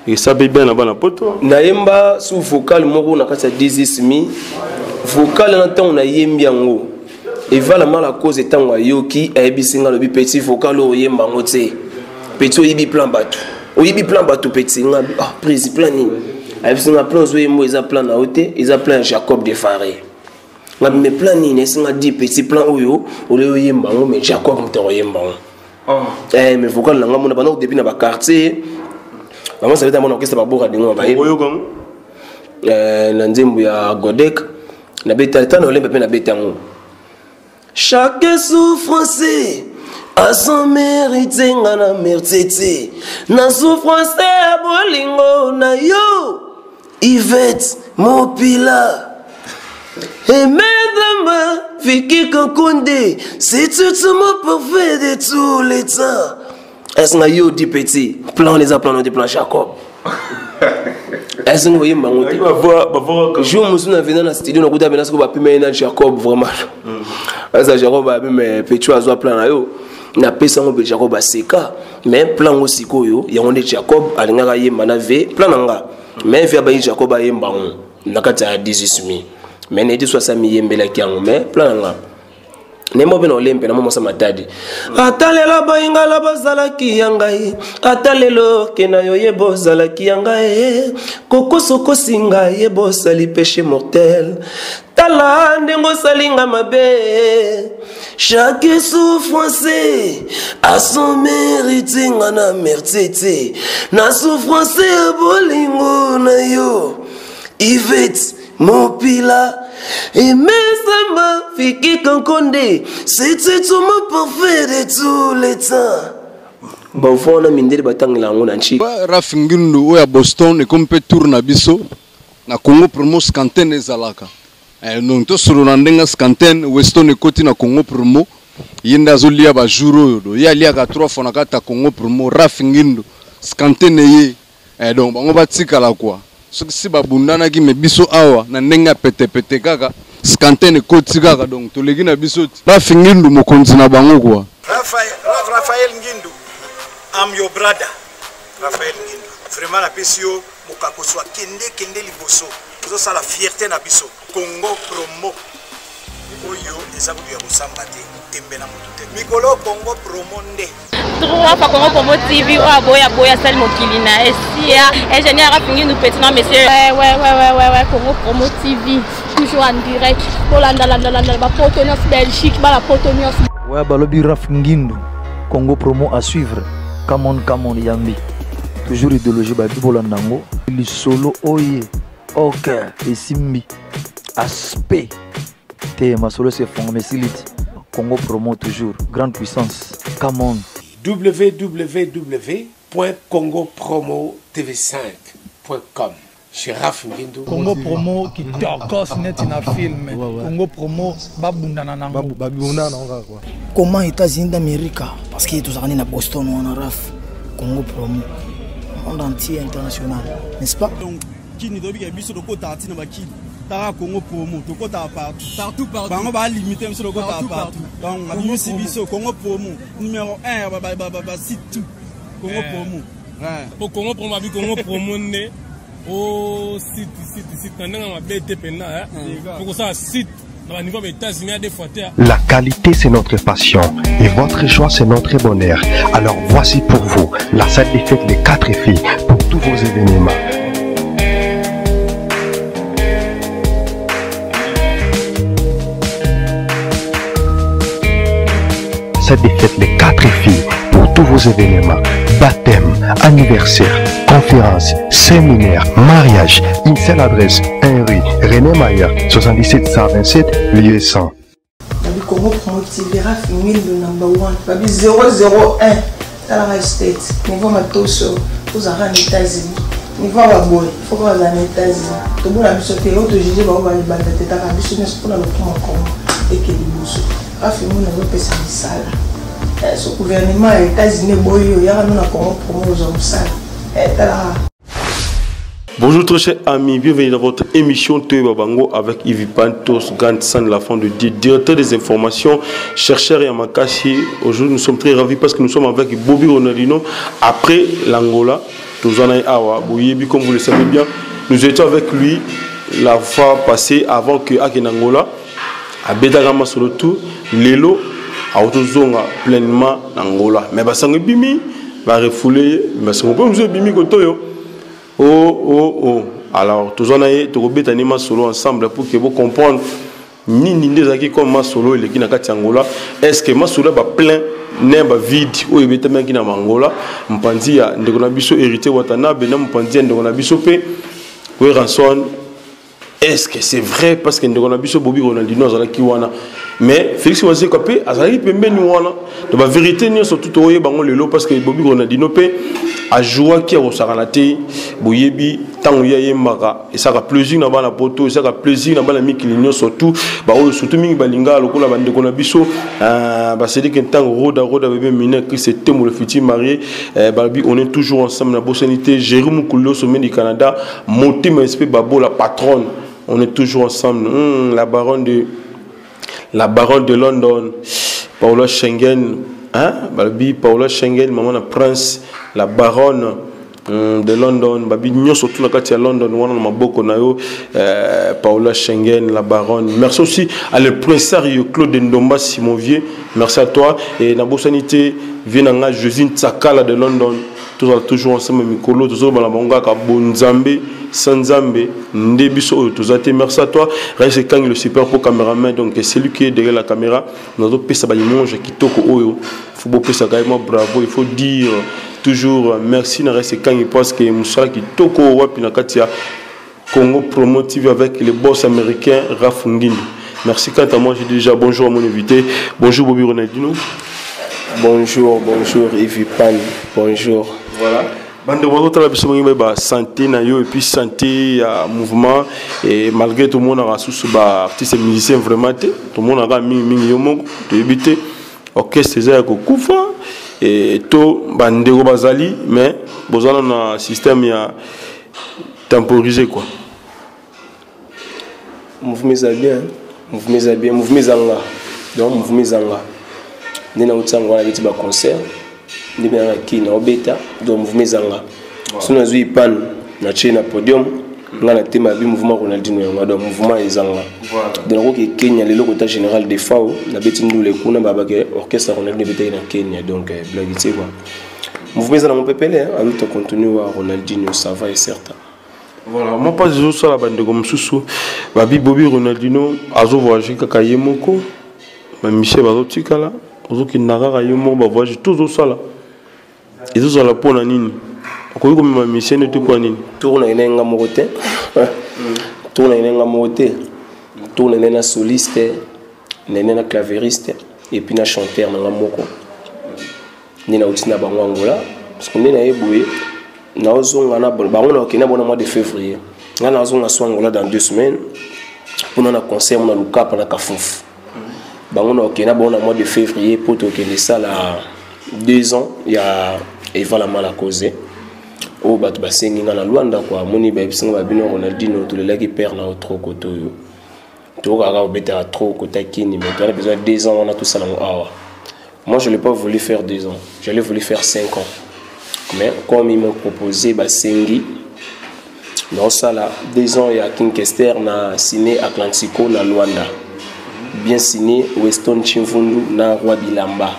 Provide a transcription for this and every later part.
Et ça peut bien là-bas, poto. Naemba sous vocal, moro na kasa 10 mi. Vocal na temps na yembi yango. Et voilà la cause étant wa yoki ebi singa le petit vocal o yemba ngote. Petit oyibi plan bateau. Oyibi plan bateau petit nga prise plan ni. Ebi singa plan zo yembo eza plan na ote, eza plan Jacob de Faré. Nga me plan ni ne singa di petit plan oyo, ole yemba ngo mais Jacob mto yemba ngo. Mais vocal na nga mona bana depuis na ba quartier. Maman ça veut dire mon orchestre ba boka dingo ba. Oyo comme na nzembo ya Godek na beta tano lembe pe na betango. Chaque souffrance a son mérite ngana mertete na souffrance a bolingo na yo Yvette Mopila et mesdames Vicky Kankonde c'est tout mon parfait de tous les temps. Est-ce que yo dit petit plan les plans de plan Jacob. Est-ce que vous voyez mangote je me suis venu dans la studio na kuta bena ko ba pimena Jacob vraiment. Asa Jacob ba me petit azo plan na yo na pesa ngo be Jacob ba seka mais plan aussi ko yo ya onde Jacob alingaka yemba na ve plan nga mais via ba Jacob ba yemba ngo na kata 18000 mais ne dit 60000 yembela kiango mais plan nga Nemo beno lempe na momo sa matadi. Atalela bainga la bazalaki yangai. Atalelo kena yo yebo zalaki yangai. Koko soko singa yebo sali péché mortel. Tala ndengo salinga mabe. Chaque souffrance a son mérite ngana mertete. Na souffrance bolingo na yo. Yvette Mopila. Et mes amis, Vicky Kankonde, c'était tout mon parfait de tous les temps. Bon, on a mis des bâtons là, on a chi. Rafingindu, ou à Boston, et comme peut tourner biso, na Congo promo scanten et zalaka. Donc, tout sur l'andenga scanten, Weston et côté na Congo promo, yenda zolia ba juro, ya lia 3 fois na kata Congo promo, Rafingindu, scanten et donc, on va tika la quoi. Si babundana ki mebiso awa na ndenga pete kaka skantene koti kaka donc to legi na biso Rafingindu mokonzi na bango kwa Raphaël Ngindu, I'm your brother. Raphaël Ngindu vraiment la pesio mokako so kende liboso zo sala fierté na biso Congo promo oyo ezabu ya musambate tembe na mutute mikolo Congo promo nde trois fois Congo Promo TV boya sali mokili na esia ingénieur Rafingindu petit non monsieur ouais Congo Promo TV toujours en direct pour la Potonios Belgique la Potonios ouais balobi Rafingindu Congo Promo à suivre come on yambi toujours idéologie ba bibolandango li solo oye ok et simbi aspect te ma solo c'est fond mais silite Congo Promo toujours grande puissance come on www.congopromotv5.com chez Rafingindu. Congo Promo qui torcos net in a film. Congo Promo babundana nango. Babundana nango quoi. Comment États-Unis d'Amérique parce qu'il est tous à Boston ou en Raf. Congo Promo monde entier international, n'est-ce pas? Donc qui nous doit bien biso de côté à tina baki. Tara Congo Promo, to kota partout. Bango ba limiter monsieur le kota partout. Donc on a vu biso Congo Promo numéro 1 ba site tout. Congo Promo. Ouais. Pour Congo Promo bi Congo Promo né au site ndanga ma BTP na pour ça site dans le niveau des États-Unis des fois. La qualité c'est notre passion et votre choix c'est notre bonheur. Alors voici pour vous la salle des fêtes des 4 filles pour tous vos événements. Cette défaite les 4 filles pour tous vos événements, baptême, anniversaire, conférence, séminaire, mariage, une seule adresse, 1 rue René Mayer, 77 127, lieu 100. Congo Promo TV Rafingindu number 1, Babi 001, Talara State, niveau Matoso, vous avez en États-Unis, niveau Waboy, il faut que vous ayez en États-Unis. Tout le monde a vu ce que vous avez dit, vous avez dit, vous avez dit, vous avez dit, et que vous Rafingindu n'a pas fait ça. Ce gouvernement des États-Unis, il y a un Congo Promo aux salles. Bonjour très chers amis, bienvenue dans votre émission Toye Babango avec Yves Pantos, Gantsan, la femme de Dieu, directeur des informations, chercheur et Amakassi. Aujourd'hui nous sommes très ravis parce que nous sommes avec Bobby Ronaldinho après l'Angola. Tozana Awa, Boyebi, comme vous le savez bien, nous étions avec lui la fois passée avant que Akenangola, à Bedagama sur le tour, Lelo, à Otozonga pleinement Angola. Mais Basango Bimi, va refouler, mais c'est un peu Bimi Kotoyo. Oh. Alors, Tozana et Togobet Anima solo ensemble pour que vous compreniez. Ni des acquis comme ma solo et les Kinakati Angola. Est-ce que ma solo va plein? Nemba vide ou ebete mengi na Angola mpanzi ya ndeko biso hérité Watanabe na mpanzi ndeko biso pe we ranson. Est-ce que c'est vrai parce que ndeko biso Bobby Ronaldinho azala ki wana mais Félix Wazé Kapé azali pembeni wana de la vérité ni surtout oye bango lelo parce que Bobby Ronaldinho pe a joué qui au saranate boyebi tango ya yemaka et ça a plaisir na bana poto ça a plaisir na bana mikilinyo surtout surtout mingi balinga lokola bandeko na biso ba c'est dit que tango roda bébé mine que c'était mon futur marié balbi on est toujours ensemble na bossanité Jérôme Koulo sommet du Canada monter mon esprit babo la patronne on est toujours ensemble la baronne de London Paula Schengen balbi Paula Schengen maman la prince la baronne de London babi nyo surtout na kati ya London wana na maboko na yo Paula Schengen la baronne merci aussi à le prinsario Claude Ndomba Simovier merci à toi et na bosanité vienanga Josine Tsakala de London toujours ensemble mikolo toujours bala monga ka bonzambe sanzambe ndebiso tozate merci à toi reste quand le super pro caméraman donc c'est lui qui est derrière la caméra nous autres pesa ba limonge kitoko oyo faut beau pesa vraiment bravo il faut dire toujours merci na reste quand il pense que Moussa kitoko wapi na katia Congo Promo TV avec les boss américains Raf Ngindi. Merci quant à moi j'ai déjà bonjour à mon invité bonjour Bobby Ronaldinho. Bonjour Yves Pan, bonjour. Voilà. Bande votre la personne ba santé na yo et puis santé à mouvement et malgré tout le monde a sous ba artiste musicien vraiment tout le monde a mingi yo moko de habiter orchestre za ko kufa et to bandeko bazali mais bozala na système ya temporisé quoi. Mouvement bien mouvement zanga donc mouvement zanga nina utsangwa na biti ba concert ni bien qui na obeta donc mouvement zanga sona zui pan na china podium ngana tema bi mouvement Ronaldinho ya donc mouvement ezanga donc ko Kenya le locota général de FAO na biti ndule kuna baba ke orchestre Ronaldinho beta na Kenya donc blague quoi mouvement zanga mon pepele a tout contenu wa Ronaldinho ça va et certain. Voilà, moi pas de ça la bande comme sous babi Bobby Ronaldinho azo voyager kaka yemoko ba Michel bazotikala ozo ki nagara yemo ba voyager tout ça là et tout ça là pour nini ko ko ma Michel ne te quoi nini tourna inenga mokote tourna inenga mokote tourna nena soliste nena clavieriste et puis na chanteur na moko nina utina bango Angola parce que nena eboué na ozonga na bango na okina bona mois de février ngana ozonga so Angola dans 2 semaines pour na concert na Lukapa na Kafouf bango na okina bona mois de février pour to kende ça là 2 ans il y a Eva la mal à causer au batu basengi na Luanda quoi moni ba bisinga ba bino Ronaldinho to le laki perd na trop koto to ka ga beta trop kota kini mais tu as besoin de 2 ans on a tout ça là moi je l'ai pas voulu faire 2 ans j'allais voulu faire 5 ans mais comme ils m'ont proposé basengi dans ça là 2 ans il y a King Kester na signé Atlantico na Luanda bien signé Weston Chimfundu na Roi Bilamba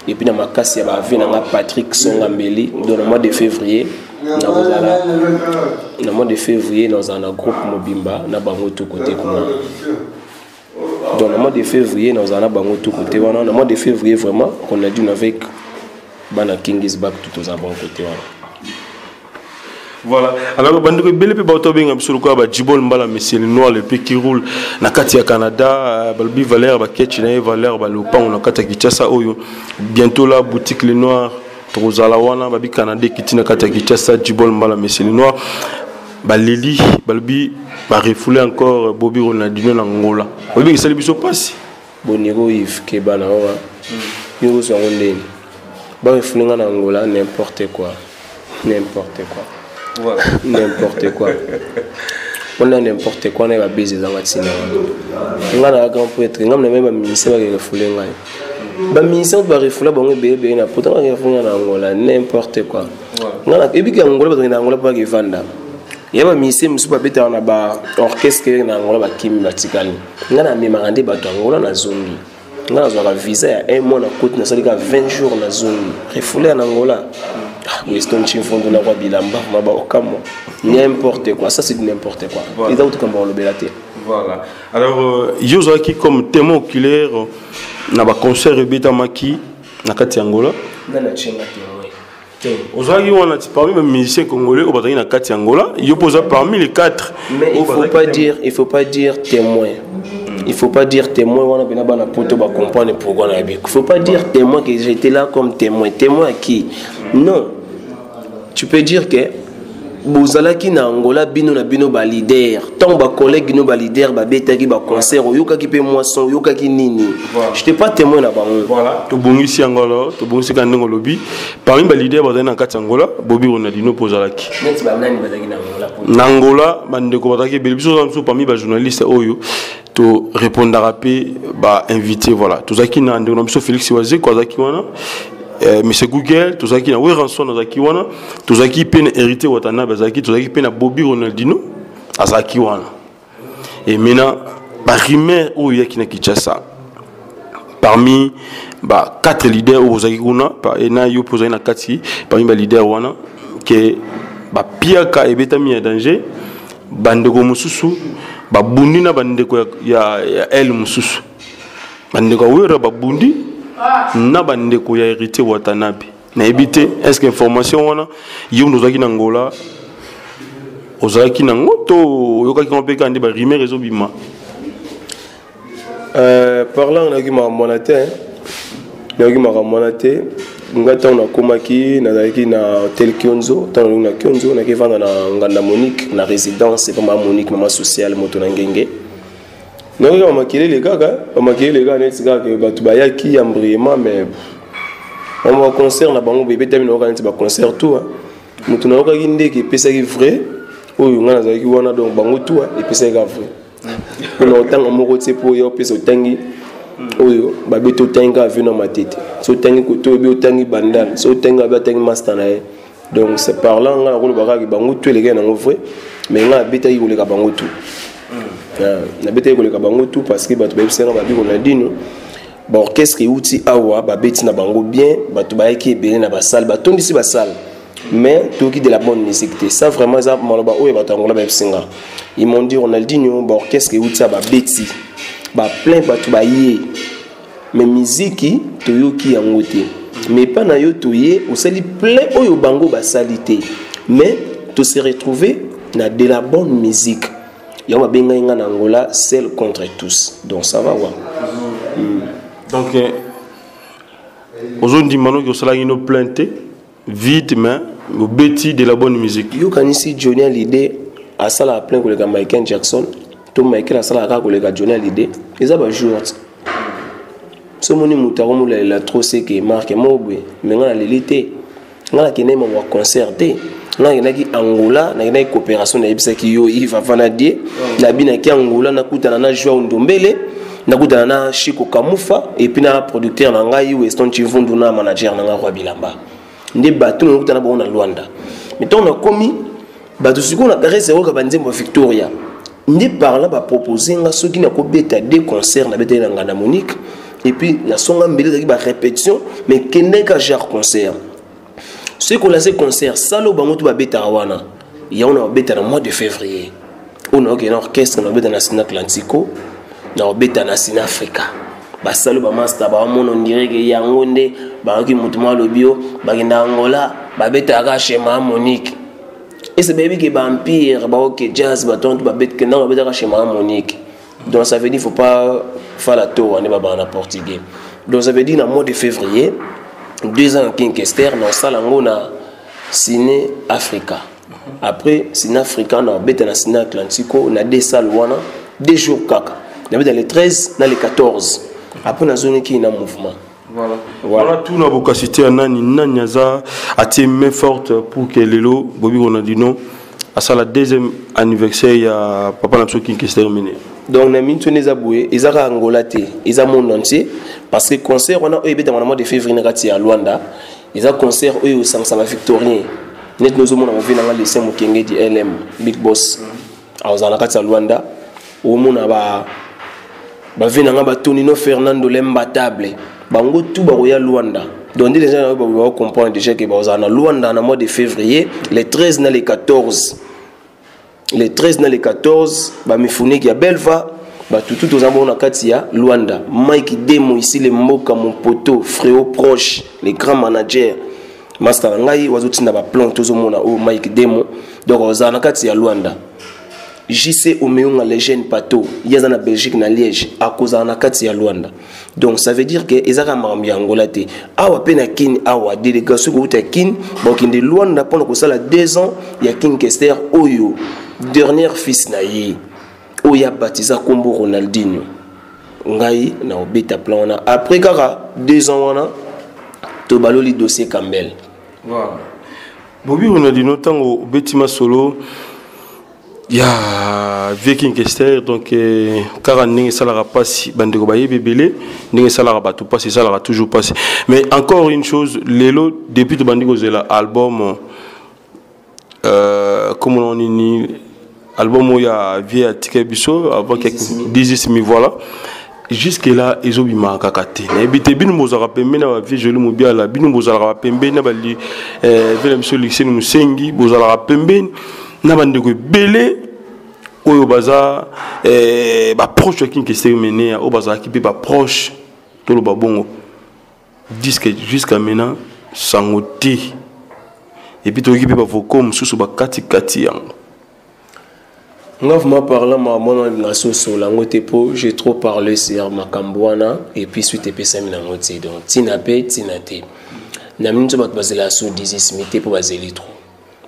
et puis na makasi ya ba vie na Patrick Songambeli dans le mois de février na mois de février dans un groupe Mobimba na bango tout côté comment dans le mois de février dans un bango tout côté voilà le mois de février vraiment qu'on a dû avec bana King is back tout aux bon côté voilà alors bandeko bele pe bato benga bisolo ko ba Djibol Mbala monsieur le noir le pe qui roule na kati ya Canada balbi Valère ba ketch na Valère ba lopango na kati ya Kinshasa oyo bientôt la boutique le noir tozala wana babi Canada kitina kati ya Kinshasa Djibol Mbala monsieur le noir ba Lili balbi ba refoulé encore Bobby Ronaldinho na Angola obi ngisali biso passe boniro Yves Keba na wa yo so ngondeni ba refoulé na Angola n'importe quoi voilà n'importe quoi on a n'importe quoi on a baiser dans la tina ngana grand poète ngam même ministère ba refoulé ngai ba ministère ba refoulé bango bébé na pourtant refoulé na Angola n'importe quoi ngana ebiki Angola bato na Angola pa ke vanda yaba mise musu ba beta na ba orchestre na Angola ba kimi batikani ngana mema ngande bato Angola na zombi ngana zo ka visa ya 1 mois na côte na salika 20 jours na zombi refoulé en Angola Weston Chimfondo na kwa bilamba maba okamo n'importe quoi, ça c'est n'importe quoi. Voilà. Et d'autres comme on le belate. Voilà. Alors Yozo qui comme témoin oculaire na ba concert beta maki na kati Angola. Ngana chenga témoin. Ozaki wana parmi les musiciens congolais au bataki na kati Angola, yo posa parmi les 4. Mais il faut pas dire témoin. Il faut pas dire témoin wana bena bana poto ba comprendre pourquoi na bi. Il faut pas dire témoin que j'étais là comme témoin. Témoin à qui? Non. Tu peux dire que bozalaki na Angola bino na bino ba leader tant ba collègue no ba leader ba betaki ba concert oyoka ki pe moisson oyoka ki nini je t'ai pas témoin na bango voilà to bongisi Angola to bongisi ka ndongo lobi parmi ba leader ba na kati Angola Bobi Ronaldinho pozalaki net ba nani bazaki na Angola na Angola bande ko bataki belibiso zamso parmi ba journaliste oyo to répondre rapé ba invité voilà to zaki na ndongo biso Félix Waze ko zaki wana Monsieur Google, tout ça qui na rançon dans Zakiwana, tout ça qui peine hérité Watana Bazaki, tout ça qui peine Bobi Ronaldinho, à Zakiwana. Et maintenant, par rimer où il y a qui n'a Kinshasa. Parmi 4 leaders au Zakikuna, par ena yo posé na kati, parmi les leaders wana que piaka et betami en danger, bandeko mususu, bundi na bandeko ya el mususu. Bandeko wera bundi na bandeko ya hérité Watanabe na ebité est-ce que information wana yo ndozaki na Angola ozaki na ngoto yokaki kompeka ndi ba rimer réseau bima parlant na ki ma monaté ngata na komaki na zaki na hotel Kionzo tant na Kionzo na ki vanda na nganda Monique na résidence pas ma Monique maman sociale moto na ngenge. Non, on m'a quitté les gars, net gars que batu bayaki ambriement mais on va concert na bango bébé termine organiser ba concert tout mutu na okaki ndeke pesa ki vrai oyo ngana za ki wana donc bango tout et pesa ka vrai on autant moko tse po yo pesa otangi oyo ba beto tanga vu na matete so tangi ko to be otangi bandana so tanga ba tangi master na donc c'est parlant ngana ko ba ka bango tout les gars na vrai mais ngana beta yi ko le ka bango tout na bete ko le ka bango tout parce que batu ba bisera ba bi Ronaldinho ba orchestre outi awa ba beti na bango bien batu ba yaki ebele na ba salle ba tondisi ba salle mais toki de la bonne musique ça vraiment ça maloba oyo batu Angola ba bisenga ils m'ont dit Ronaldinho ba orchestre outi ba beti ba plein batu ba yé mais musique toyoki yango te mais pas na yo toyé osali plein oyo bango ba salité mais to se retrouver na de la bonne musique. Il y a un Angola, seul contre tous. Donc ça va, ouais. Donc, aujourd'hui, maintenant que cela est planté, vite, mais au bêtis de la bonne musique. You can see Johnny Hallyday à ça la plein avec Michael Jackson, tout Michael à ça la avec Johnny Hallyday. Ils ont joué. Ce moni mutaromo la trop c'est que marque mobwe, mais on a l'élité, on a qui n'aime avoir concerté. Na ki Angola na ki coopération na ebisa ki yo Yves Vanadie na bina ki Angola na kutana na Joao Ndombele na kutana na Chico Kamufa et puis na producteur na ngai Weston Chivundu na manager na ngai Roi Bilamba nde batu na kutana ba na Luanda mais ton na komi batu siko na caresse ko banzembo Victoria nde parla ba proposer nga soki na ko beta des concerts na beta na ngana Monique et puis na songa mbele ba répétition mais kende ka genre concert. Ce qu'on a ces concerts, salo bangoto ba beta wana. Il y a un beta dans mois de février. On a un orchestre na beta na Sina Atlantico, na beta na Sina Africa. Ba salo ba master ba mon on dirait que yangonde ba ki mutuma lobio ba genda Angola ba beta ka chez ma Monique. Et c'est baby qui ba empire ba OK jazz ba tonto ba beta na ba beta ka chez ma Monique. Donc ça veut dire faut pas faire la tour on est ba na portugais. Donc ça veut dire dans mois de février 2 ans en Kinkester, dans Salango na Ciné Africa. Après Ciné Africa, on a bête dans Ciné Atlantico, on a des salles wana, 2 jours kaka. On a dans les 13, dans les 14. Après on a zone qui est en mouvement. Voilà tout na bokasité anani nanyaza atie main forte pour que lelo Bobi Ronaldinho à ça la 2e anniversaire ya papa na soki qui se terminé. Donc on a mis tous les aboués, ils ont Angola té, ils ont monde entier parce que concert on a eu dans le mois de février à Luanda, ils ont concert eux au Sansama Victorien net nous avons vu dans le lycée Mukenge di LM Big Boss azana kati ya Luanda omona ba venanga ba Tonino Fernando Lembatable bango tout ba roya Luanda donc les gens va comprendre déjà que bazana Luanda na mois de février les 13 na les 14 les 13 na les 14 ba mifuni ya Belva ba tout aux amona kati ya Luanda Mike Demo ici les Mboka mon poteau frérot proche les grands managers Master ngai wazotinda ba plan tozomona o Mike Demo donc ozana kati ya Luanda JC Omeunga Legend Pato yaza na Belgique na Liège akozana kati ya Luanda donc ça veut dire que ezaka mambi Angola te awa pena kin awa délégation ko uta kin bokinde Luanda pendant ko sala 2 ans ya King Kester oyo dernier fils na ye oya baptisa kombo Ronaldinho ngai na obeta plan na après kaka 2 ans wana to baloli dossier Campbell. Voilà. Bobby Ronaldinho tango betima solo ya Viking Kester donc car ninge salara passe bandeko baye bebele ninge salara batu passe salara toujours passe mais encore une chose lelo depuis to bandiko zela album comme on dit album ya via Tikebiso avant quelques 10 voilà. Jusque là ils ont eu marqué kate na ebite binu bozara pembe na vie joli mobiala binu bozara pembe na bali vele monsieur lycée musengi bozara pembe na bandeko belé oyo baza ba proche qui s'est mené au bazar qui ba proche to lo babongo disque jusqu'à maintenant sangoti et puis to qui ba vokom susu ba kati yango. Ngavma parlant ma mon relation sur la ngotepo, j'ai trop parlé sur Makambouana et puis suite epesami na ngoti donc tinape tinate. Na minute bat bazela so 10 mité pour bazeli trop.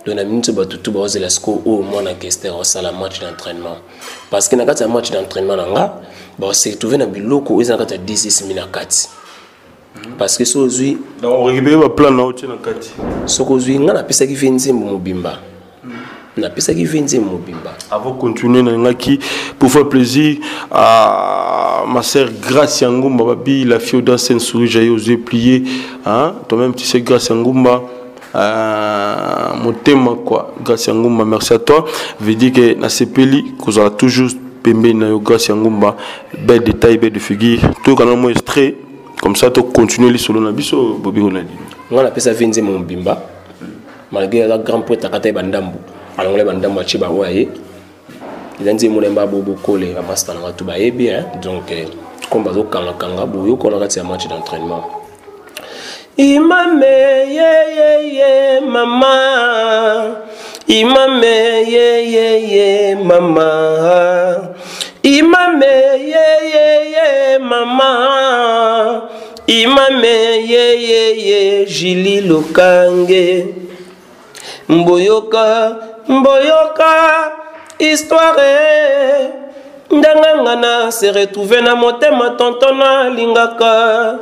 Donc na minute bat tout bazela sko au moins na Kester au sala match d'entraînement. Parce que na kati match d'entraînement nga ba se trouver na biloko ezana kati 10 mina kati. Parce que so zui donc on récupère ba plan na otie na kati. Soko zui nga na pesa ki venzi mobimba. Na pesa ki venzi mobimba. Avant continuer na qui pour faire plaisir à ma sœur Gracia Ngumba babi la fille dans scène souris j'ai osé plier hein toi même tu sais Gracia Ngumba mon thème quoi Gracia Ngumba merci à toi veut dire que na sepeli qu'on a toujours pembe na yo Gracia Ngumba bel détail bel de figure tout quand on extrait comme ça tu continuer les solo na biso Bobby Ronaldinho on a pesa venzi mobimba malgré la grand poète akata bandambu alors les bandambu chiba waye ilanzi mulemba bobo kole ba master na tu ba bien donc comme bazo kanga boyo ko na kati ya match d'entraînement imame ye mama imame ye mama imame ye mama imame ye Jili Lokange mboyoka histoire ndangangana se retrouver na motema tontona lingaka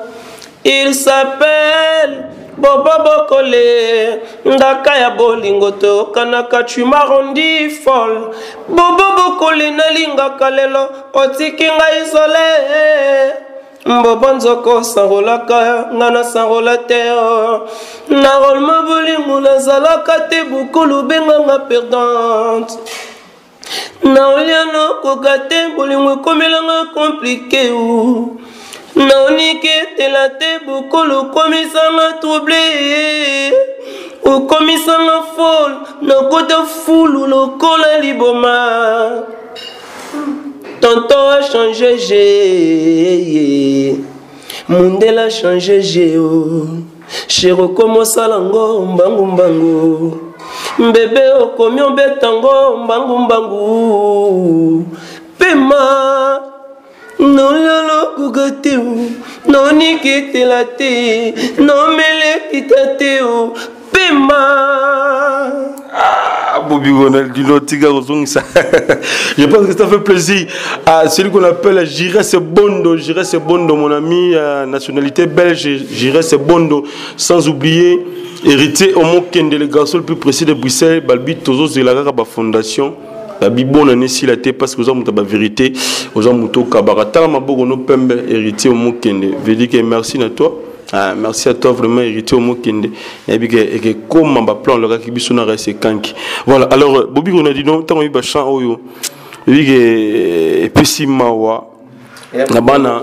il s'appelle Bobo Bokole ndaka ya bolingo to kanaka tu m'as rendu folle Bobo Bokole na lingaka lelo otiki nga isolé Mbobo nzoko sanrolaka ngana sanrola te na rolma bolingo nazalaka te bukulu benganga perdante na oliano kokate bolingo komelanga compliqué na onike tela te bukulu komisanga troublé komisanga folle na kota fulu lokola liboma Tonton a changé, Mundela a changé, Chez Rokomo Salango, Mbangu, Bébé Okomio Betango, Mbangu, Pema, non yalo kugate, non nikete la te, non mele kitate, Pema. Bobby Ronaldinho, je pense que ça fait plaisir à celui qu'on appelle Jiresse Bondo, mon ami, nationalité belge, Jiresse Bondo, sans oublier héritier au Mokende, le garçon le plus précis de Bruxelles, Balbi Tozo Zelagara Fondation. La Bibon en est la tête parce que vous avez la vérité, vous avez Kabarata, ma bogo no pembe héritier au Mokende. Je dis que merci à toi. Merci à toi vraiment hérité au Mokende. Et puis comme ma plan le gars qui biso na reste kanki. Voilà. Alors Bobby on a dit non tant il ba chant oyo. Et puis pesimawa. Na bana.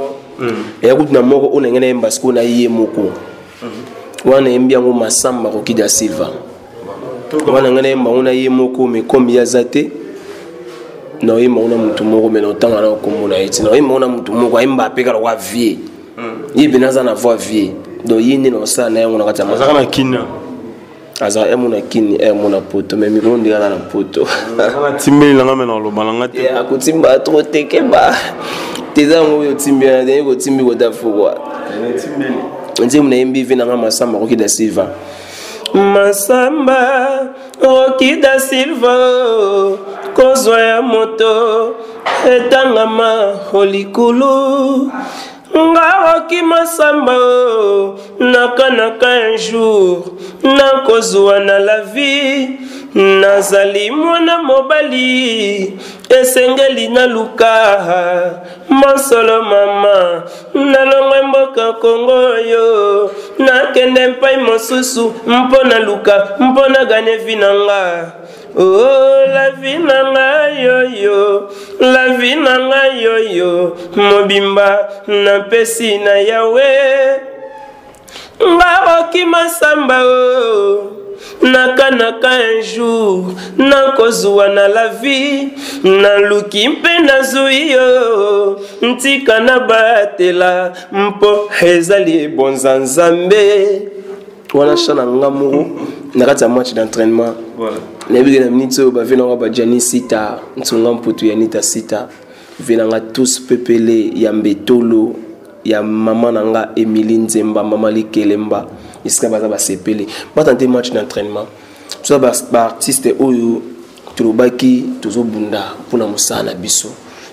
Et écoute na moko on ngena embasko na yé moko. Wana embia ngo masamba ko kida Silva. Wana ngena emba ona yé moko mais comme yazate. No yé mona mutu moko mais no tanga na ko mona eti. No yé mona mutu moko emba peka wa vie. Il benaza na voix vie donc yini no sa na yango na kata mazaka na kina azara emo na kini emo na poto mais miko ndika na poto na timbeli na ngame na lo balanga te ya kutimba trop teke ba tezango yo timbi na de ko timbi ko dafugwa timbeli nzemu na mbi vina nga masamba ko kida Silva masamba ko kida Silva kozwa ya moto etangama holikulu Ngaroki masamba nakanaka un jour nakozwa na la vie nazali mwana mobali esengeli na luka masolo mama nalongwe mboka Kongo yo nakende mpai mosusu mpona luka mpona gane vinanga. Oh, la vie nanga yo, la vie nanga yo, mobimba na pesi na yawe. Ngaroki masamba nakanaka un jour nakozwa na la vie naluki mpe nazwi yo ntika na batela mpo ezali bonza nzambe. Wana chana ngamu nakati ya match d'entraînement. Voilà. Nebi na minute ba vena ba Jani Sita, ntsonga mputu ya Nita Sita. Venanga tous pepele ya Mbetolo, ya mama nanga Emily Nzemba, mama Likelemba, iska baza ba sepele. Ba tante match d'entraînement. So ba artiste oyo tulobaki tozobunda pona musana biso.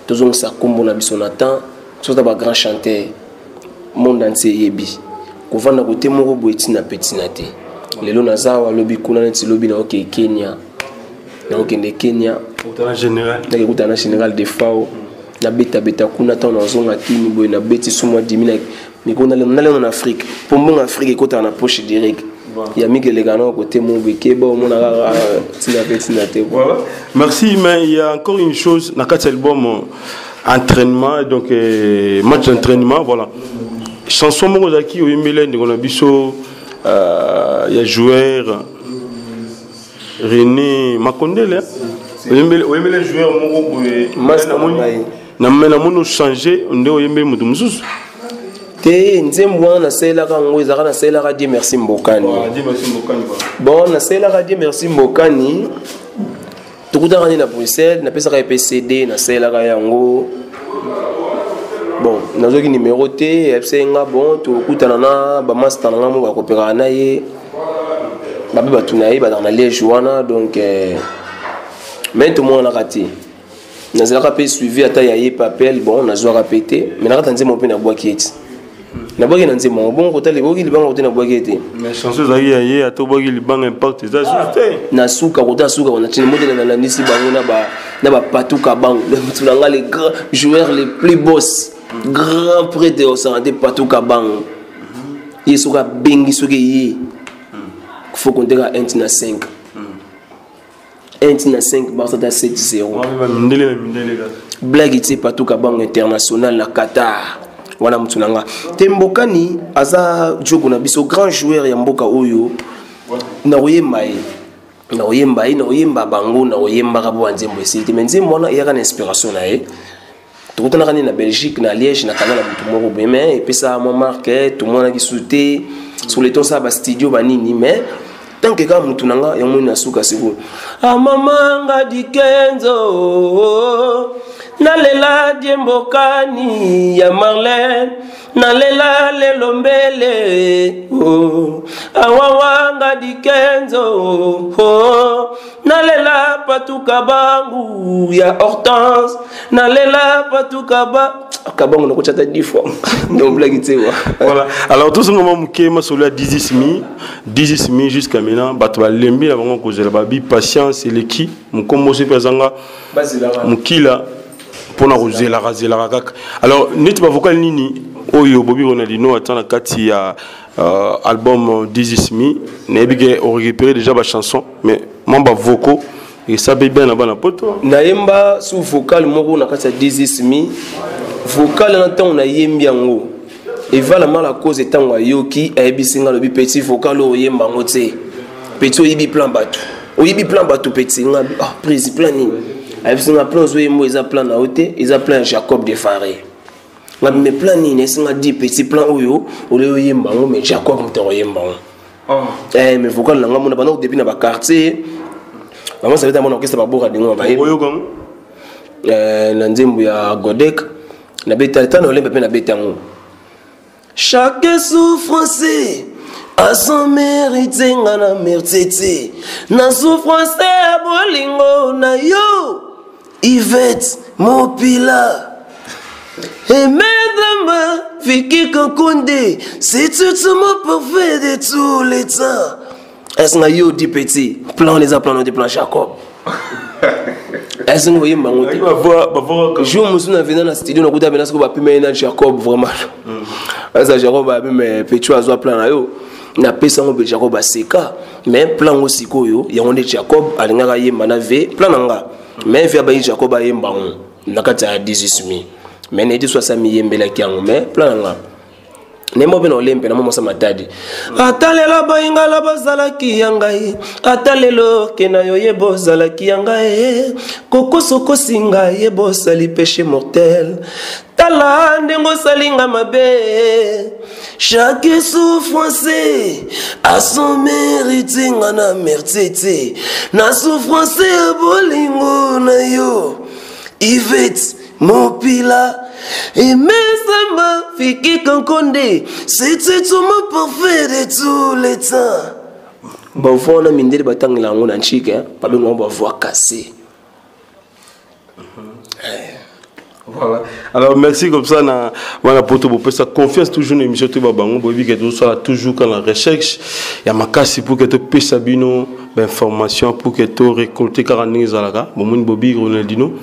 Tozongisa kombo na biso na temps, so ba grand chanteur monde entier yebi. Kovanda kote moko boeti na petina te. Lelo nazawa lobi kuna neti lobi na oke Kenya. Na okende Kenya. Utana général. Na kutana général de FAO. Na beta kuna ta na zonga kini boy na beti sumwa dimina. Mikona lelo na Afrique. Pombo na Afrique kota na poche direct. Ya Miguel Legano côté mon bekeba au mona tina petina te. Voilà. Merci mais il y a encore une chose na quatre album entraînement donc match d'entraînement voilà. Chanson Morozaki au Yembele on a biso il y a joueur René Makondele au Yembele joueur moko na mena mono changer on au Yembele mutu mususu te nzembo na sela ka ngoza kana sela ka di merci mbokani bon na sela ka di merci mbokani tukuta kana na Bruxelles na pesa ka PCD na sela ka yango. Bon, nous avons numéro T, FC nga bon, tout le coup tanana, ba master nga mo ba kopera na ye. Ba ba tunaye ba dans les jouana donc mais tout le monde a raté. Nous avons pas suivi ata ya ye papel bon, nous avons répété, mais na katanze mo pe na boaketi. Na boaki na nzemo bon côté les boaki libanga côté na boaketi. Mais chances za ye ata boaki libanga impact ça juste. Na suka côté suka on a tini modèle na nisi bango na ba patuka bang, tunanga les grands joueurs les plus boss. Grand prêtre au santé partout kabang il sera bengi soke yi faut compter à 1 na 5 1 na 5 Barça 7-0 blague ici partout kabang international na Qatar wana mtunanga tembokani aza jogo na biso grand joueur ya mboka oyo na oyemba bango na oyemba kabo nzembo esiti mais nzembo wana yaka na inspiration na ye. Tout le monde na Belgique, na Liège, na Canada, tout le monde mais et puis ça m'a marqué, tout le monde a sauté sur les tons ça studio banini mais tant que quand mutunanga ya mwana suka siku ah mama ngadi kenzo nalela diembokani ya Marlène nalela lelombele oh awawa ngadi kenzo oh nalela patuka bangu ya Hortense nalela patuka ba kabangu na kochata 10 fois donc blague tu vois voilà alors tout ce moment mukema sur la 10 mi jusqu'à maintenant bato balembi la bango kozela babi patience et l'équipe mukombo se pezanga mukila pona kozela kaka alors net ba vocal nini oyo Bobby Ronaldinho attend la kati ya album This Is Me n'ebige on récupérer déjà ba chanson mais mamba vocaux et ça bien na bana poto naemba sous vocal moko na kati ya This Is Me vocal na temps na yembi yango et vala mala cause etango yoki ayebisinga lobi petit vocal o yemba ngote petit oyibi plan batou petit nga prise plan ni ayebisinga plan zo yembo eza plan na hote eza plan Jacob de Faré nga me plan ni nesinga di petit plan oyo ole yemba ngo mais Jacob mto yemba ngo mais vocal na nga mona bana depuis na ba quartier maman ça veut dire mon orchestre ba boka dingo ba oyo comme na nzembo ya Godek na beta tano ole pe na beta ngo. Chaque souffrance a son mérite ngana mertete na souffrance ya bolingo na yo Yvette Mopila et mesdames Vicky Kankonde c'est tout mon parfait de tous les temps est-ce que yo dit petit plan les plans de plan Jacob est-ce que vous voyez mango jour monsieur na venant na studio na kuta bena ba pima na Jacob vraiment ça Jacob ba mais petit azo plan na yo na pesa ngo be Jacob aseka mais plan aussi koyo ya onde Jacob alingaka yemba na ve plan nga mais via ba Jacob ayemba ngo na kata 18 mi mais ne dit 60 mi yembela kiango mais plan nga Nemo beno lempe na momo samatadi atalela baingala bazalaki yangai atalelo kenayo yebo zalaki yangai kokosoko singa yebo sali péché mortel tala ndengo salinga mabe chaque souffrance a son mérite ngana mertete na souffrance bolingo na yo Yvette Mopila et mes amas Vicky Kankonde c'était tout mon parfait de tous les temps. Bon, on a mindé de batang la on a chic, pas bien on va voir casser. Voilà. Alors merci comme ça na voilà pour tout ça confiance toujours dans l'émission tout babango bobi que tout ça toujours quand la recherche il y a makasi pour que tu puisses sabino information pour que tu récolter 40 zalaka bon Bobby Ronaldinho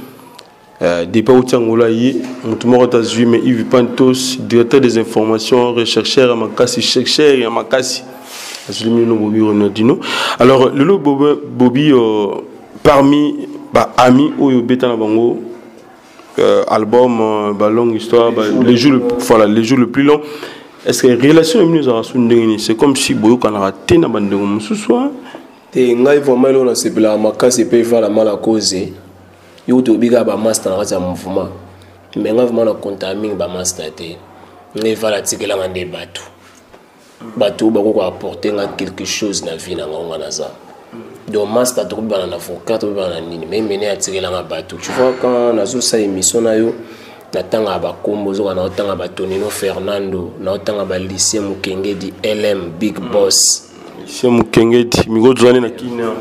depuis où tu as engolé, mon États-Unis, mais Yves Pantos, directeur des informations, rechercheur à Makassi, chercheur à Makassi. Bobby Ronaldinho. Alors, le Bobby, parmi amis, ou Betana Bango, album, longue histoire, les jours le plus long. Est-ce que les relations c'est comme si Boyo quand on a raté na bande de ce soir? Et ngai vraiment là, c'est pour la Makassi peut faire la mal à cause. Yo to biga ba master na mouvement mais nga vraiment na contamine ba master té ngai vala tikela ngande bato ba ko apporter nga quelque chose na vie na nga na za donc master to ba na avocat to ba na nini mais mené atikela nga bato tu vois quand nazo sa émission na yo na tanga ba kombo zo na tanga ba Tonino Fernando na tanga ba lycée Mukenge di LM Big Boss lycée Mukenge di migo zone na kina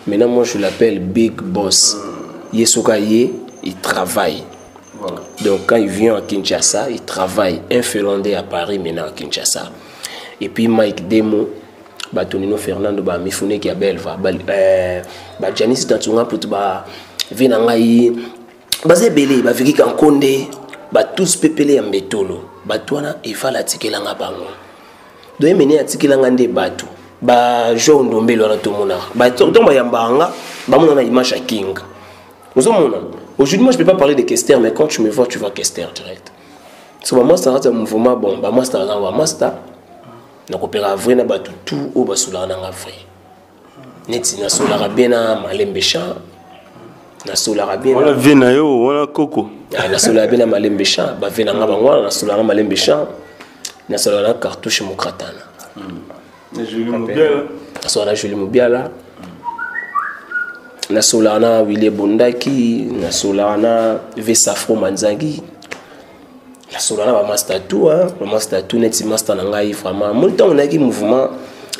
maintenant moi je l'appelle Big Boss. Yesokaye, il travaille. Voilà. Donc quand il vient à Kinshasa, il travaille. Un Finlandais à Paris, maintenant à Kinshasa. Et puis Mike Demo, Tonino Fernando, Mifune qui a belle, Janice Tantunga pour Vinangaï, Bazebele, Vicky Kankonde, tous pepele en betolo. Batouana, il faut la tikelanga bango. Donc il mène à tikelanga de batou. Jean Ndombelo na tomona. Tomba yambanga, mona image à King. Aujourd'hui, moi je ne peux pas parler de Kester, mais quand tu me vois, tu vois Kester direct. So, moi, c'est un mouvement bon. Moi, c'est un master. Donc, on va vrai, tout au bas sous la vrai. Net, na sous la bien, malembéchan. Na sous la bien. On a vénayo, on a coco. Na sous la bien, malembéchan. Bah, vénanga, na sous la malembéchan. Na sous la cartouche mokratana. Na Julie Moubiala. Na sous la Julie Moubiala. Na solana Willy Bondaki, na solana Vesafro Manzangi, na solana ba master tout net master nangai vraiment. Mon temps on a qui mouvement.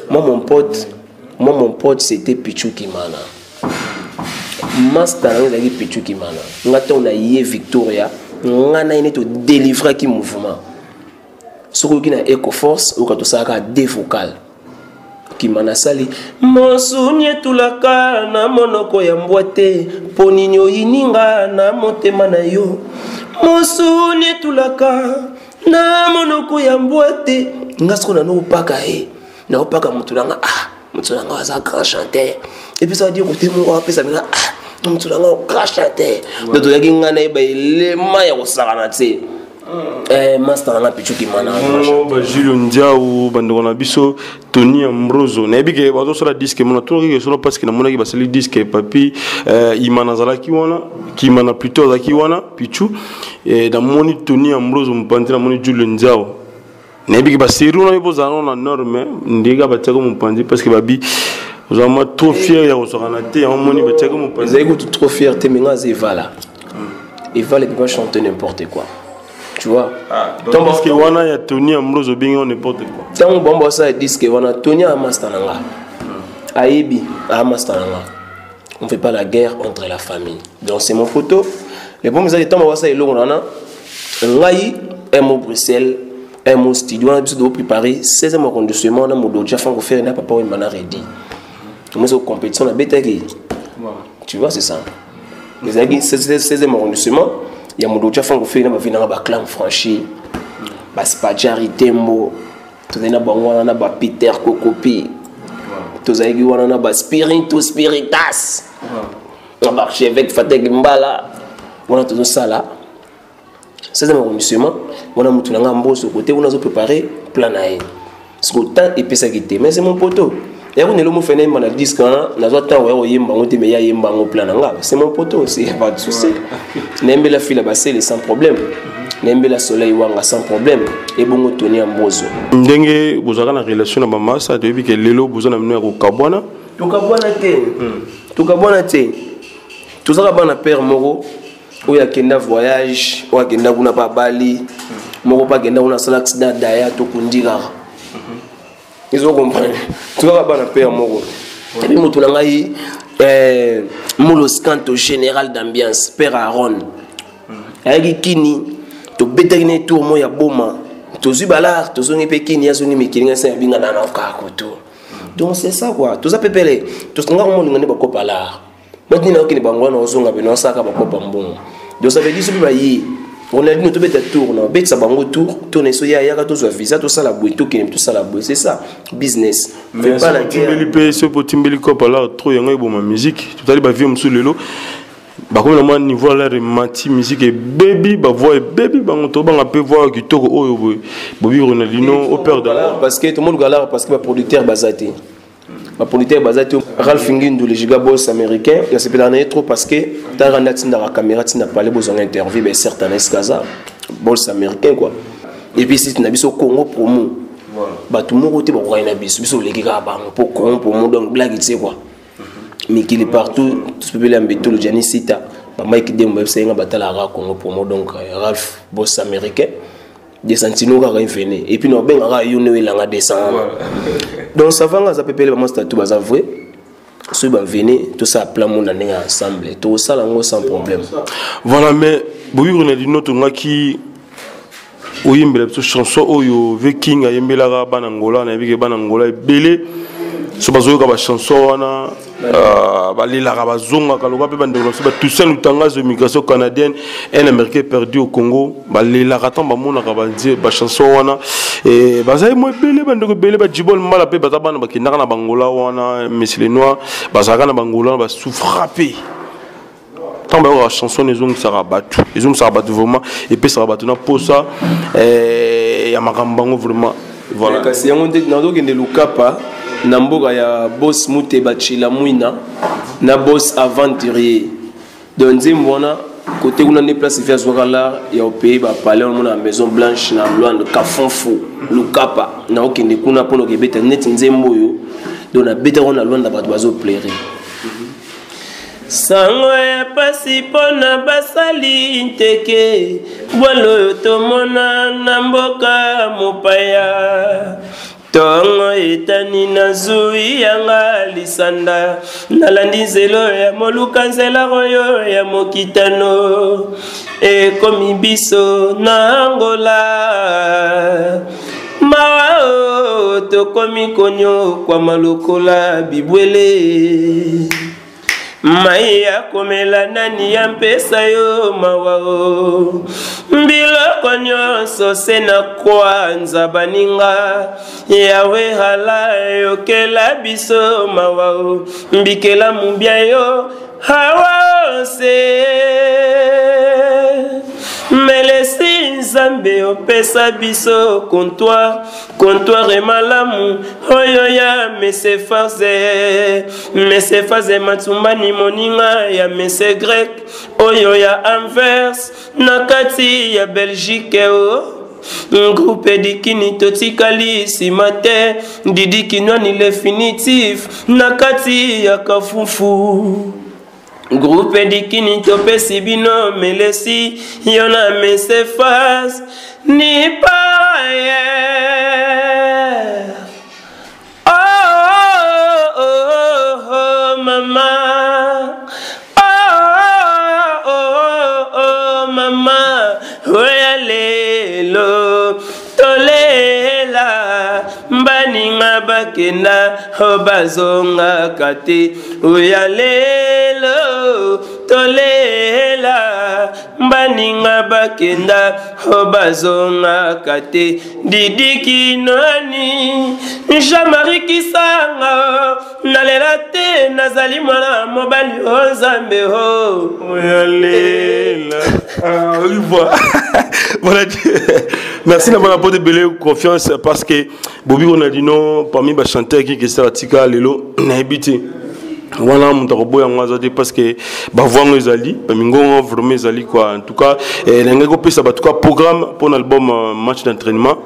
Moi mon pote c'était Pichu Kimana. Master nangai Pichu Kimana. Ngata on a yé Victoria, ngana ine to délivrer qui mouvement. Soko ki na Eco Force ou kato saka deux vocales. Kimana sali monsunye tulaka na monoko ya mbwate poninyo yininga na motema na yo monsunye tulaka na monoko ya mbote ngasiko na no paka na paka mutulanga mutulanga aza grand chanteur et puis ça veut dire côté mo apesa mina mutulanga grand chanteur donc yaki ngana ba elema ya kosakana te master na pichuki mana ba Julio Ndiaou bandoko na biso Tony Ambroso na bike bazo sala disque mona to ke solo parce que na mona ki basali disque papi imana zalaki wana ki mana plutôt zalaki wana pichu et dans moni Tony Ambroso mpandi na moni Julio Ndiaou na bike ba seru na ibo zano na norme ndiga batako mpandi parce que babi vraiment trop fier ya kosakana te en moni batako mpandi zaigo trop fier te menga zevala Eval peut pas chanter n'importe quoi. Tu vois. Donc parce que wana ya Tony Ambroso bingo n'importe quoi. Tant bon ça dit que wana Tony a mastananga. Aibi a mastananga. On fait pas la guerre entre la famille. Donc c'est mon photo. Les bons mes temps on ça et long nana. Ngai mo Bruxelles, mo studio on a besoin de préparer 16e arrondissement na modo déjà faut faire na papa mana ready. Moi c'est compétition na betaki. Tu vois c'est ça. Les amis 16e arrondissement il y a mon doja fango fait na bavina ba clan franchi ba Spadjari Tembo tozena bango na ba Peter Kokopi tozaki wana na ba Spiritus Spiritas na ba Chevek Fatek Mbala wana tozo sala 16e arrondissement wana mutu nga mboso côté on a préparé plan na ce que temps et pesa kité mais c'est mon poteau et on est le mot fait na disque na zo temps ouais yemba ngote mais ya yemba ngo plan nga c'est mon poteau c'est pas de souci nembe la fila basé sans problème nembe la soleil wanga sans problème et bongo Tony Ambroso ndenge bozaka na relation na mama ça depuis que lelo bozana mino ko kabwana to kabwana te tout ça bana père moko oya kenda voyage oya kenda kuna pa Bali moko pa kenda kuna sala accident daya to kundira ils ont compris tout ça bana père moko et puis mutu ngai Moulos Kanto général d'ambiance père Aaron avec kini to betagine tour mo ya boma to zubalar to zoni pekini ya zoni mekilinga sa binga na ka koto donc c'est ça quoi tout ça pepele to nga mo ngane ba kopala maintenant na okini bangwana ozonga beno saka ba kopa mbongo donc ça veut dire que yi on a dit nous to beta tour na bet sa bango tour to ne so ya ka to zo visa to sala boui to kini to sala boui c'est ça business mais pas la timbeli pe ce pour timbeli kopala trop yanga bo ma musique tout ali ba vie msu lelo ba comme na niveau la remati musique et baby ba voix baby ba ngoto ba ngape voix kitoko oyo bobi Ronaldinho au père de parce que tout le monde galère parce que ba producteur bazati ma producteur bazati Ralph Ngindou le giga boss américain il s'est pédané trop parce que dans la tinda la caméra tinda parler besoin interview ben certains escaza boss américain quoi et puis si tu n'as au Congo promo ba tout monde côté ba ko ina biso le giga ba pour Congo promo donc blague tu sais quoi mais qu'il est partout tout peut l'embêter le Janisita ba Mike Dembo c'est un batala ra Congo promo donc Ralph boss américain des santino ka venu et puis no benga ka yone elanga descendre donc ça va ça peut peler ba statut ba vrai ceux ba venir tout ça plan monde na ensemble tout ça là sans problème voilà mais bobi Ronaldinho to ngaki oyimbela biso chanson oyo Viking ayembela ka banangola na bike banangola ebele so bazoyoka ba chanson wana balilaka bazonga kaloka pe bandeko so ba Toussaint Lutanga de migration canadienne un américain perdu au Congo balilaka tant bamonaka ba chanson wana et bazai mo ebele bandeko ebele ba Jibol Mala pe bazabana bakendaka na bangola wana Monsieur Noir bazaka na bangola ba souffraper tant ba chanson les hommes ça rabattu les hommes ça rabattu vraiment et puis ça rabattu na posa ya makambango vraiment voilà kasi yango ndek na dokende lukapa na mboka ya boss mute bachila muina na boss aventurier donc nzimbona côté kuna ne place via zwakala ya opé ba palais on na maison blanche na Luanda kafonfu lukapa na okende kuna pono kebeta net nzembo yo donc na beta on na Luanda ba bazo plaire sango ya pasi pona basali nteke bwalo tomona na mboka mopaya tongo etani na zui yanga lisanda nalandi nzelo ya moluka nzela oyo ya mokitano ekomi biso na Angola mawa tokomi konyo kwa malokola bibwele Maya komela nani ya mpesa yo mawao biloko nyonso se na kwanza baninga yawe hala yokela biso mawao mbikela mubia yo hawase melesi nzambe opesa biso comptoir emalamu oyo ya mese faze matumbani moninga ya mese grek oyo ya Anvers na kati ya Belgique o groupe dikini totikali nsima te didi kinwani definitif na kati ya kafufu groupe dikini topesi bino melesi yona mese faz ni paye mama mama oya lelo tolela mbaninga bakenda obazonga kate oya lelo tolela mbaninga bakenda obazonga kate didiki nani Jean-Marie Kisanga nalela te nazali mwana mobali ozambe ho oya lela voilà. Merci d'avoir apporté belle confiance parce que Bobby Ronaldinho parmi les chanteurs qui sont atika lelo na habité voilà mon tarobo yango azade parce que ba voix ezali ba mingo vraiment ezali quoi en tout cas n'enga ko pesa ba tout cas programme pour l'album match d'entraînement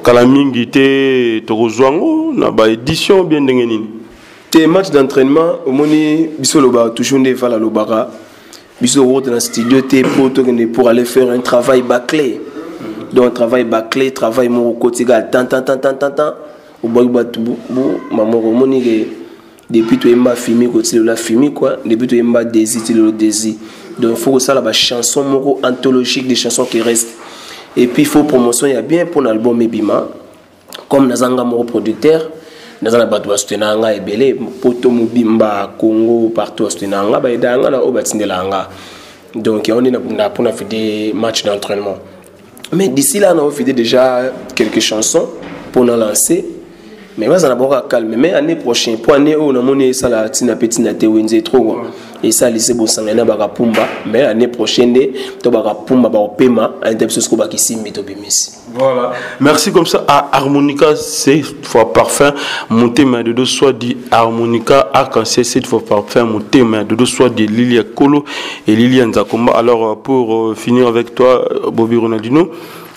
kala mingi te tozwango na ba édition bien ndenge nini te match d'entraînement omoni biso loba toujours ne fala lobara biso route dans studio te pour aller faire un travail bâclé donc travail bâclé travail mon quotidien tant au boy batubu maman omoni depuis tu aimes filmer côté la filmer quoi depuis tu aimes désir le désir donc il faut que ça la chanson moro anthologique des chansons qui restent et puis il faut promotion il y a bien pour l'album Ebima comme nazanga moro producteur nazana batu bastenanga ebele poto mobimba Congo partout bastenanga ba edanga na obatindelanga donc on est na pour faire des matchs d'entraînement mais d'ici là on a fait déjà quelques chansons pour nous lancer mais on a beaucoup calme mais année prochaine pour année on a monné ça la tina petina te wenze trop et ça lycée bosangana baka pumba mais année prochaine to baka pumba ba opema indepso ko baki simbi to bimisi. Voilà, merci comme ça à Harmonica c'est fois parfum mon thème de deux soit dit Harmonica arc-en-ciel cette fois parfum mon thème de deux soit dit Lilia Kolo et Lilia Nzakomba. Alors pour finir avec toi Bobby Ronaldinho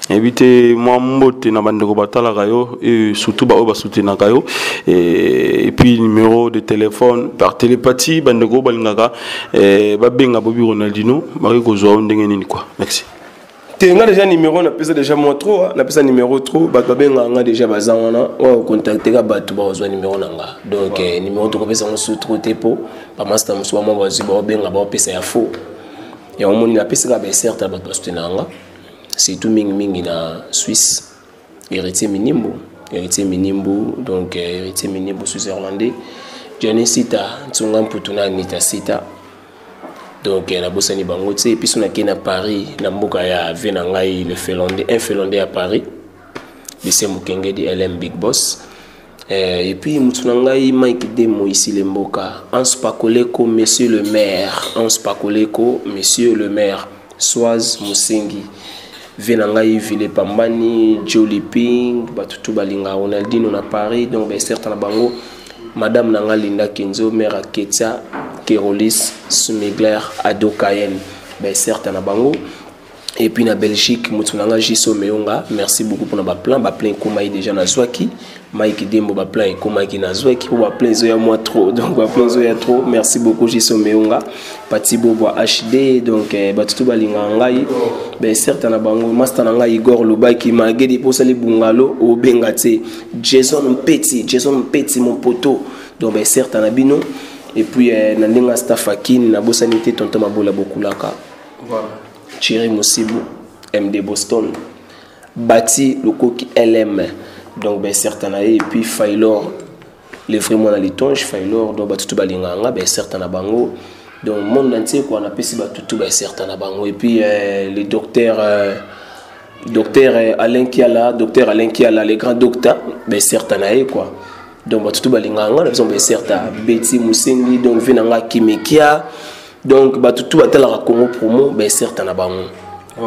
évitez moi mbote na bande ko batala kayo et surtout ba oba soutenir kayo et puis numéro de téléphone par télépathie bande ko balingaka ba benga Bobby Ronaldinho ba ko zo ndenge nini quoi. Merci. Tenga déjà numéro na pesa déjà moi trop na pesa numéro trop ba benga nga déjà bazana o contacter ka batu ba zo numéro nanga donc numéro to ko pesa on sous trop tepo ba master muso ba bazi ba benga ba pesa ya faux ya omoni na pesa ka ba certes ba soutenanga c'est tout mingi na Suisse héritier minimbo donc héritier minimbo swiss-irlandais Johnny Sita tsunga mputuna nita Sita donc na bosani bango tse et puis on a na Paris na mboka ya venangai le Finlandais un Finlandais à Paris lycée Mukenge di LM Big Boss et puis mutunangai Mike Demo ici le mboka Hans Pakoleko monsieur le maire Soaz Musengi venangai Ville Pambani Jolly Ping batutu balinga Ronaldinho na Paris donc ben certes na bango madame nanga Linda Kenzo mère Ketia Kerolis Sumigler Adokayen ben certes na bango et puis na Belgique mutunanga Jiso Meonga merci beaucoup pour na plan komai déjà na Zwaki Mike Dembo ba plan komai ki na Zwaki ou ba plan zo ya moi trop donc ba plan zo ya trop merci beaucoup Jiso Meonga Pati Bobo HD donc batutu balinga ngai ben certes na bango master nanga Igor Lubaki magedi pour sali bungalo o bengate Jason Mpeti mon poteau donc ben certes na bino et puis na ndenga Stafakin na bosanité tonton mabola bokulaka voilà Thierry Mosibu MD Boston Bati Lokoki LM donc ben certain et puis Failor les vraiment dans les tonges Failor donc batutu balinganga ben certain na bango Donc, le monde entier, on a pu tout certain. Et puis, le docteur Alain Kiala, les grands docteurs, ben certain, quoi. Donc, tout le monde est certain. Betty Moussengi, donc, Vinanga Kimekia, donc, tout le monde Congo promo, ben certain.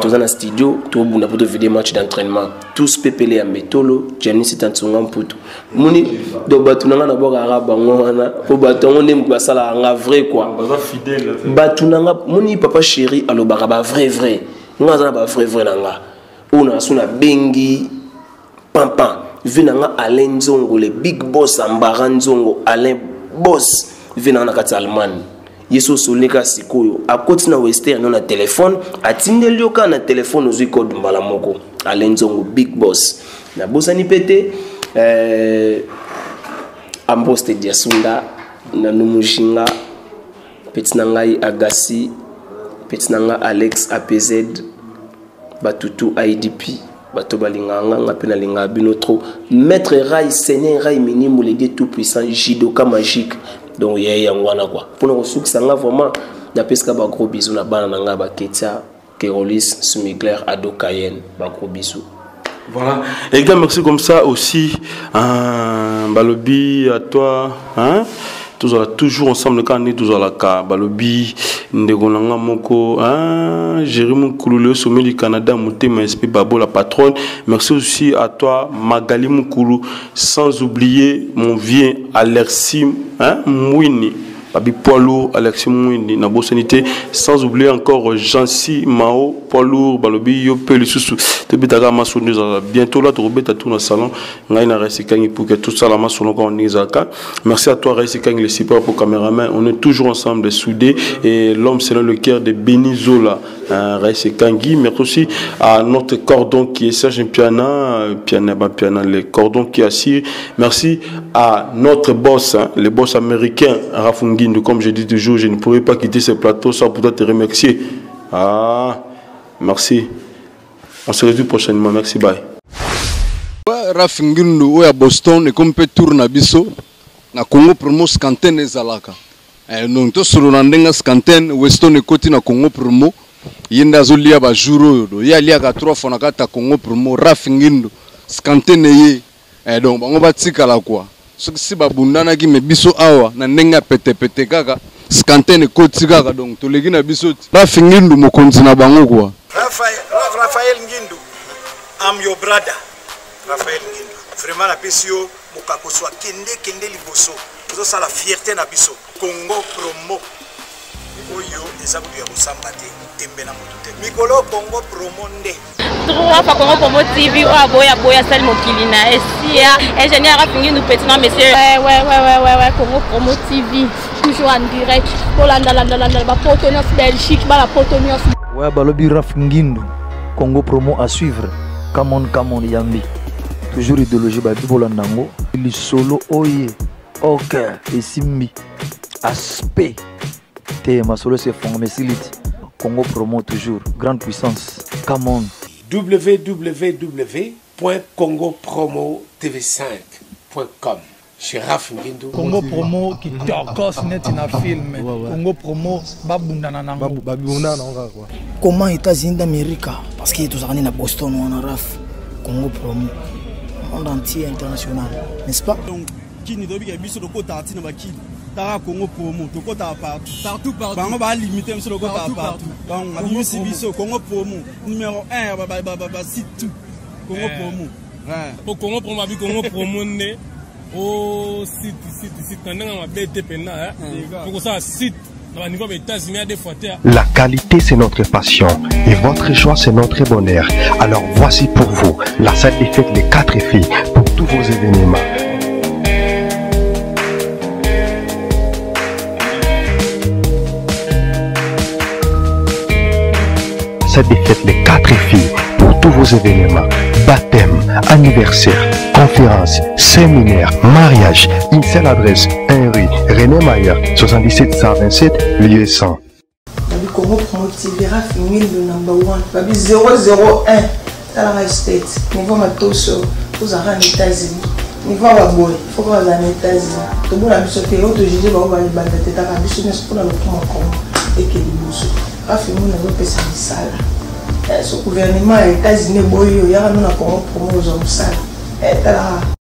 Tous dans le studio, tout le monde a vu des matchs d'entraînement. Tous pépélés à Métolo, Gianni Sitantsonga Mputu. Moni, donc, Batunanga n'a pas arabe, on est ça là, vrai quoi. Batunanga, Moni, papa chéri, alors, baraba vrai. Nous avons vrai nanga. On a suna bengi, pampan. Vinanga Alain Zongo, le big boss Ambaran Zongo, Alain Boss, Vinanga Katalman. Yeso soleka sikoyo a côté na western on a téléphone a tindelioka na téléphone aux code mbala moko Alain Zongo big boss na bosani pété amboste diasunda na numushinga petinangai Agassi petinanga Alex APZ batutu IDP bato balinganga ngapena linga binotro maître Rai Seigneur Rai minimo le tout puissant judoka magique. Donc il y a quoi pour nous soutenir vraiment la pesca ba gros bisous na bana nga ba Ketia Kerolis Sumigler Ado Cayenne ba gros bisous. Voilà. Et gars, merci comme ça aussi Balobi à toi hein toujours ensemble quand on est toujours à la ka Balobi Ndegonanga Moko hein Jérémy Kouloulé sommet du Canada Moutema SP Babo la patronne. Merci aussi à toi Magali Moukoulou, sans oublier mon vieux Alexis hein Mouini Babi poids lourd Alexis Mouini na Bossanité, sans oublier encore Jancy Mao poids lourd Balobi yo pe lisusu te bitaga masonu bientôt là tu rebeta tout dans le salon ngai na Resikangi pour que tout ça la masonu quand on est zaka. Merci à toi Resikangi le support pour caméraman, on est toujours ensemble soudés et l'homme selon le cœur de Benizola Resikangi. Merci aussi à notre cordon qui est Serge Piana le cordon qui assure. Merci à notre boss le boss américain Rafungi. Comme je dis toujours, je ne pourrais pas quitter ce plateau sans pouvoir te remercier. Merci. On se retrouve prochainement. Merci, bye. Rafingindu à Boston et comme peut tourner biso na Congo promo scanten ezalaka. Donc to solo ndenga scanten Weston et côté na Congo promo yenda zolia ba jour do ya lia ka 3 fois na kata Congo promo Rafingindu scanten ye. Donc bango batika la quoi. Ce qui est abondant qui me biso awa na nenga pete kaka scanten koti kaka donc to legi na biso Rafingindu mo kontina bango quoi. Raphaël Ngindu, I'm your brother. Raphaël Ngindu. Vraiment la PCO mokako soit kende liboso. Zo ça la fierté na biso. Congo promo. Oyo eza kuya kusamba te tembe na moto. Mikolo Congo promo nde. Droit fa Congo promo TV o aboya sali mokili na esia ingénieur Rafingindu petit non monsieur ouais Congo promo TV toujours en direct pour la ba Potonios Belgique ba la Potonios ouais Balobi Rafingindu Congo promo à suivre come on Yambi toujours idéologie ba bibolandango li solo oye ok et simbi aspect te masolo se fond mesilite Congo promo toujours grande puissance come on www.congopromotv5.com chez Rafingindu Congo promo qui torcos net na film Congo promo babundana nango quoi. Comment États-Unis d'Amérique parce que tous années na Boston on a Raf Congo promo monde entier international n'est-ce pas donc qui ne doit pas biso loko tati na bakili tara Congo promo toko ta partout bango ba limiter biso loko ta partout donc on a biso Congo promo numéro 1 ba site tout Congo promo pour Congo promo bi Congo promo né au site ndanga mabete pena pour ça site dans le niveau des États-Unis des fois. La qualité c'est notre passion et votre choix c'est notre bonheur. Alors voici pour vous la salle des fêtes Les 4 filles pour tous vos événements. Salle des fêtes Les 4 filles pour tous vos événements. Baptême, anniversaire, conférence, séminaire, mariage. Une seule adresse, 1 rue René Mayer, 77 127, lieu 100. Babi Congo Promo TV Rafingindu #1. Babi 001. Talara State. Niveau Matoso. Aux États-Unis. niveau ya baboye fo ko baza na États-Unis tobona biso te oyo tojuge bango balibanda te taka biso nyonso mpona lokuma kongo eke liboso rafimuna azopesa misala so gouvernement ya États-Unis boyi oyo yaka no na kongo promo ozwa mosala talaka